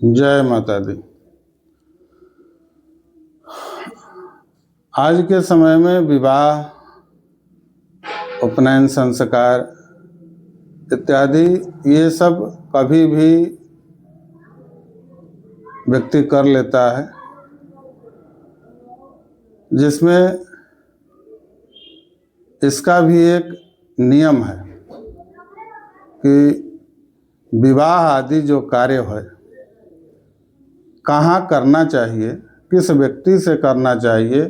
जय माता दी। आज के समय में विवाह, उपनयन संस्कार इत्यादि ये सब कभी भी व्यक्ति कर लेता है, जिसमें इसका भी एक नियम है कि विवाह आदि जो कार्य है कहाँ करना चाहिए, किस व्यक्ति से करना चाहिए,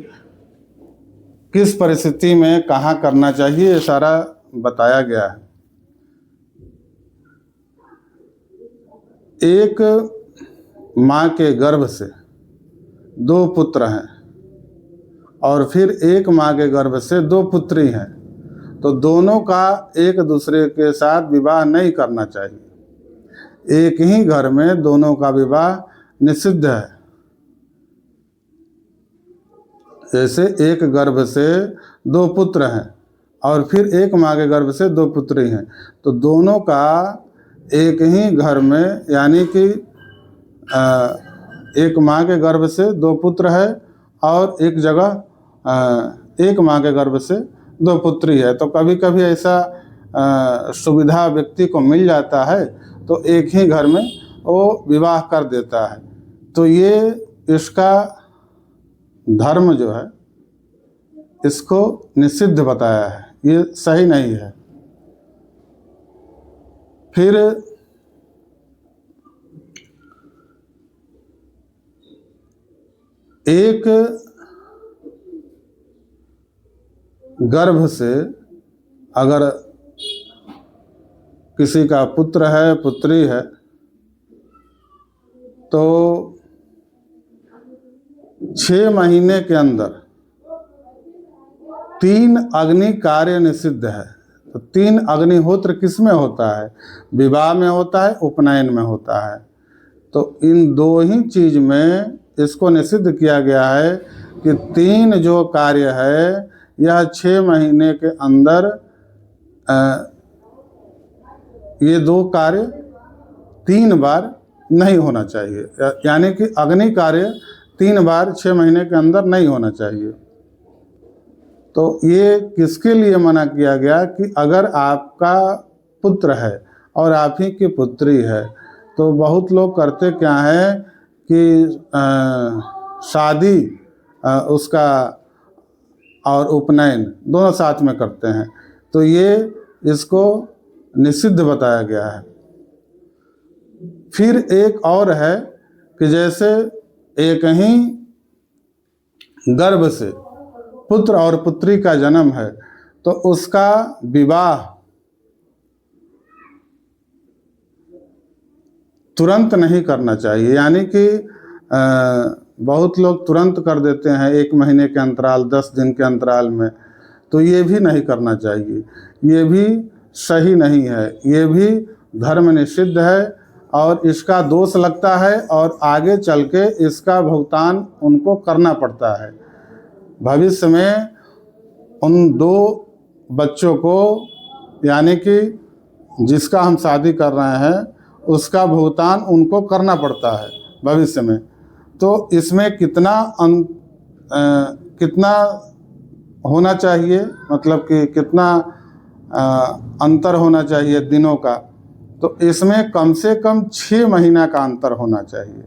किस परिस्थिति में कहाँ करना चाहिए, ये सारा बताया गया है। एक माँ के गर्भ से 2 पुत्र हैं और फिर एक माँ के गर्भ से 2 पुत्री हैं, तो दोनों का एक दूसरे के साथ विवाह नहीं करना चाहिए। एक ही घर में दोनों का विवाह निषिद्ध है। जैसे एक गर्भ से 2 पुत्र हैं और फिर एक माँ के गर्भ से 2 पुत्री हैं, तो दोनों का एक ही घर में, यानी कि एक माँ के गर्भ से 2 पुत्र है और एक जगह एक माँ के गर्भ से 2 पुत्री है। तो कभी कभी ऐसा सुविधा व्यक्ति को मिल जाता है तो एक ही घर में वो विवाह कर देता है। तो ये इसका धर्म जो है इसको निषिद्ध बताया है, ये सही नहीं है। फिर एक गर्भ से अगर किसी का पुत्र है, पुत्री है, तो 6 महीने के अंदर 3 अग्नि कार्य निषिद्ध है। तो 3 अग्निहोत्र किस में होता है? विवाह में होता है, उपनयन में होता है। तो इन 2 ही चीज में इसको निषिद्ध किया गया है कि 3 जो कार्य है यह 6 महीने के अंदर ये 2 कार्य 3 बार नहीं होना चाहिए, यानी कि अग्नि कार्य 3 बार 6 महीने के अंदर नहीं होना चाहिए। तो ये किसके लिए मना किया गया कि अगर आपका पुत्र है और आप ही की पुत्री है, तो बहुत लोग करते क्या है कि शादी उसका और उपनयन दोनों साथ में करते हैं, तो ये इसको निषिद्ध बताया गया है। फिर एक और है कि जैसे एक ही गर्भ से पुत्र और पुत्री का जन्म है, तो उसका विवाह तुरंत नहीं करना चाहिए, यानी कि बहुत लोग तुरंत कर देते हैं 1 महीने के अंतराल, 10 दिन के अंतराल में, तो ये भी नहीं करना चाहिए। ये भी सही नहीं है, ये भी धर्म निषिद्ध है और इसका दोष लगता है और आगे चल के इसका भुगतान उनको करना पड़ता है। भविष्य में उन 2 बच्चों को, यानी कि जिसका हम शादी कर रहे हैं, उसका भुगतान उनको करना पड़ता है भविष्य में। तो इसमें कितना होना चाहिए, मतलब कि कितना अंतर होना चाहिए दिनों का, तो इसमें कम से कम 6 महीना का अंतर होना चाहिए।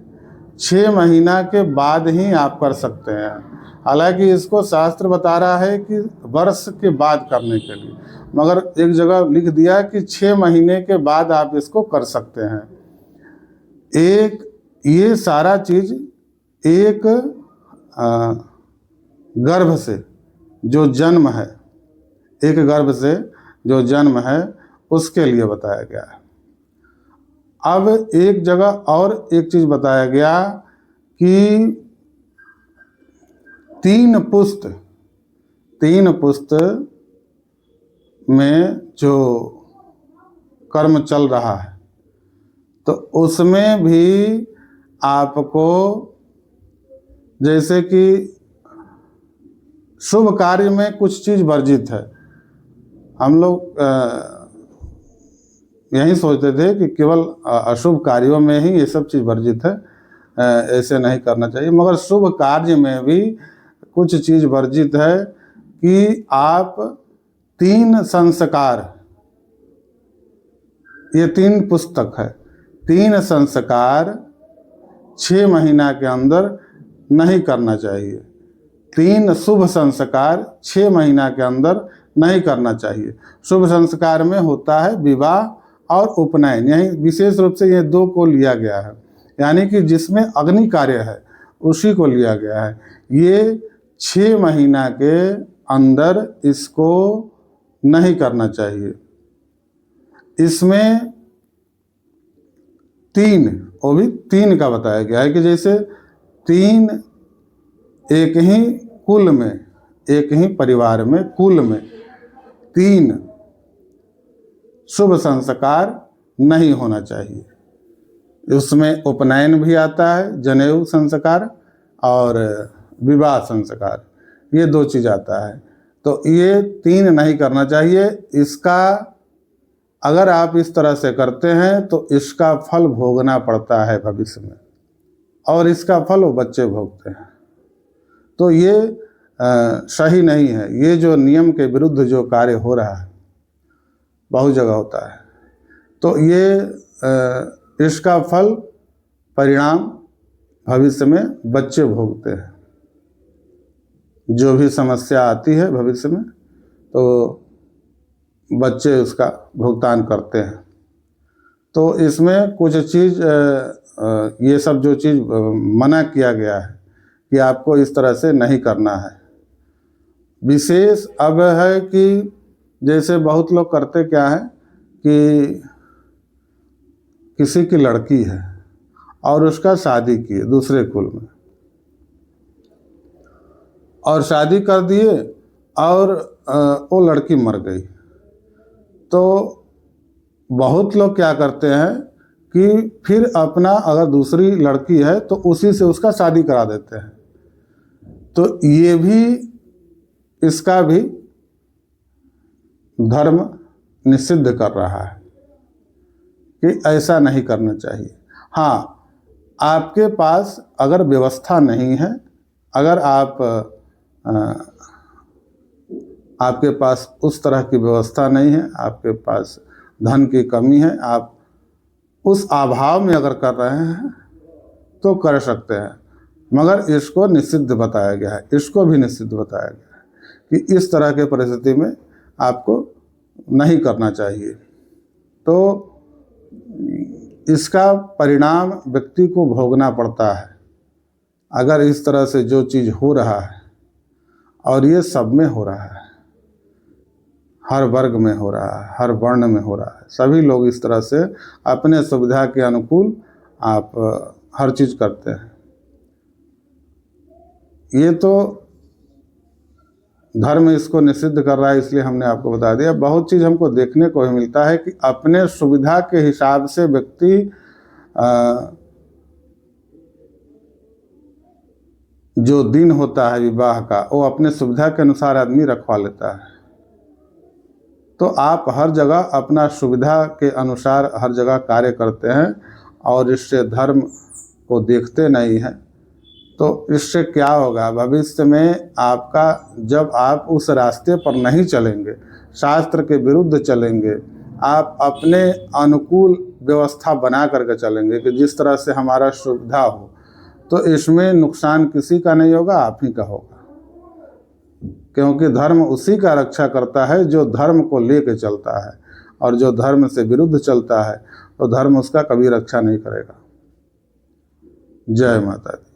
6 महीना के बाद ही आप कर सकते हैं। हालांकि इसको शास्त्र बता रहा है कि वर्ष के बाद करने के लिए, मगर एक जगह लिख दिया कि 6 महीने के बाद आप इसको कर सकते हैं। ये सारा चीज एक गर्भ से जो जन्म है, एक गर्भ से जो जन्म है उसके लिए बताया गया है। अब एक जगह और एक चीज बताया गया कि 3 पुस्त में जो कर्म चल रहा है, तो उसमें भी आपको, जैसे कि शुभ कार्य में कुछ चीज वर्जित है। हम लोग यही सोचते थे कि केवल अशुभ कार्यों में ही ये सब चीज़ वर्जित है, ऐसे नहीं करना चाहिए। मगर शुभ कार्य में भी कुछ चीज़ वर्जित है कि आप 3 संस्कार, ये 3 पुस्तक है, 3 संस्कार 6 महीना के अंदर नहीं करना चाहिए। 3 शुभ संस्कार 6 महीना के अंदर नहीं करना चाहिए। शुभ संस्कार में होता है विवाह और उपनयन, यही विशेष रूप से ये 2 को लिया गया है, यानी कि जिसमें अग्नि कार्य है उसी को लिया गया है। ये 6 महीना के अंदर इसको नहीं करना चाहिए। इसमें 3, वो भी 3 का बताया गया है कि जैसे 3 एक ही कुल में, एक ही परिवार में, कुल में 3 शुभ संस्कार नहीं होना चाहिए। उसमें उपनयन भी आता है, जनेऊ संस्कार और विवाह संस्कार, ये 2 चीज़ आता है। तो ये 3 नहीं करना चाहिए। इसका अगर आप इस तरह से करते हैं तो इसका फल भोगना पड़ता है भविष्य में, और इसका फल वो बच्चे भोगते हैं। तो ये सही नहीं है। ये जो नियम के विरुद्ध जो कार्य हो रहा है बहुत जगह होता है, तो ये इसका फल परिणाम भविष्य में बच्चे भोगते हैं। जो भी समस्या आती है भविष्य में तो बच्चे उसका भुगतान करते हैं। तो इसमें कुछ चीज़ ये सब जो चीज़ मना किया गया है कि आपको इस तरह से नहीं करना है। विशेष अब है कि जैसे बहुत लोग करते क्या है कि किसी की लड़की है और उसका शादी किए दूसरे कुल में, और शादी कर दिए और वो लड़की मर गई। तो बहुत लोग क्या करते हैं कि फिर अपना अगर दूसरी लड़की है तो उसी से उसका शादी करा देते हैं। तो ये भी, इसका भी धर्म निषिद्ध कर रहा है कि ऐसा नहीं करना चाहिए। हाँ, आपके पास अगर व्यवस्था नहीं है, अगर आपके पास उस तरह की व्यवस्था नहीं है, आपके पास धन की कमी है, आप उस अभाव में अगर कर रहे हैं तो कर सकते हैं। मगर इसको निषिद्ध बताया गया है, इसको भी निषिद्ध बताया गया है कि इस तरह के परिस्थिति में आपको नहीं करना चाहिए। तो इसका परिणाम व्यक्ति को भोगना पड़ता है अगर इस तरह से जो चीज़ हो रहा है, और ये सब में हो रहा है, हर वर्ग में हो रहा है, हर वर्ण में हो रहा है। सभी लोग इस तरह से अपने सुविधा के अनुकूल आप हर चीज़ करते हैं। ये तो धर्म इसको निषिद्ध कर रहा है, इसलिए हमने आपको बता दिया। बहुत चीज़ हमको देखने को ही मिलता है कि अपने सुविधा के हिसाब से व्यक्ति जो दिन होता है विवाह का, वो अपने सुविधा के अनुसार आदमी रखवा लेता है। तो आप हर जगह अपना सुविधा के अनुसार हर जगह कार्य करते हैं और इससे धर्म को देखते नहीं हैं। तो इससे क्या होगा भविष्य में आपका, जब आप उस रास्ते पर नहीं चलेंगे, शास्त्र के विरुद्ध चलेंगे, आप अपने अनुकूल व्यवस्था बना करके चलेंगे कि जिस तरह से हमारा सुविधा हो, तो इसमें नुकसान किसी का नहीं होगा, आप ही का होगा। क्योंकि धर्म उसी का रक्षा करता है जो धर्म को लेके चलता है, और जो धर्म से विरुद्ध चलता है तो धर्म उसका कभी रक्षा नहीं करेगा। जय माता दी।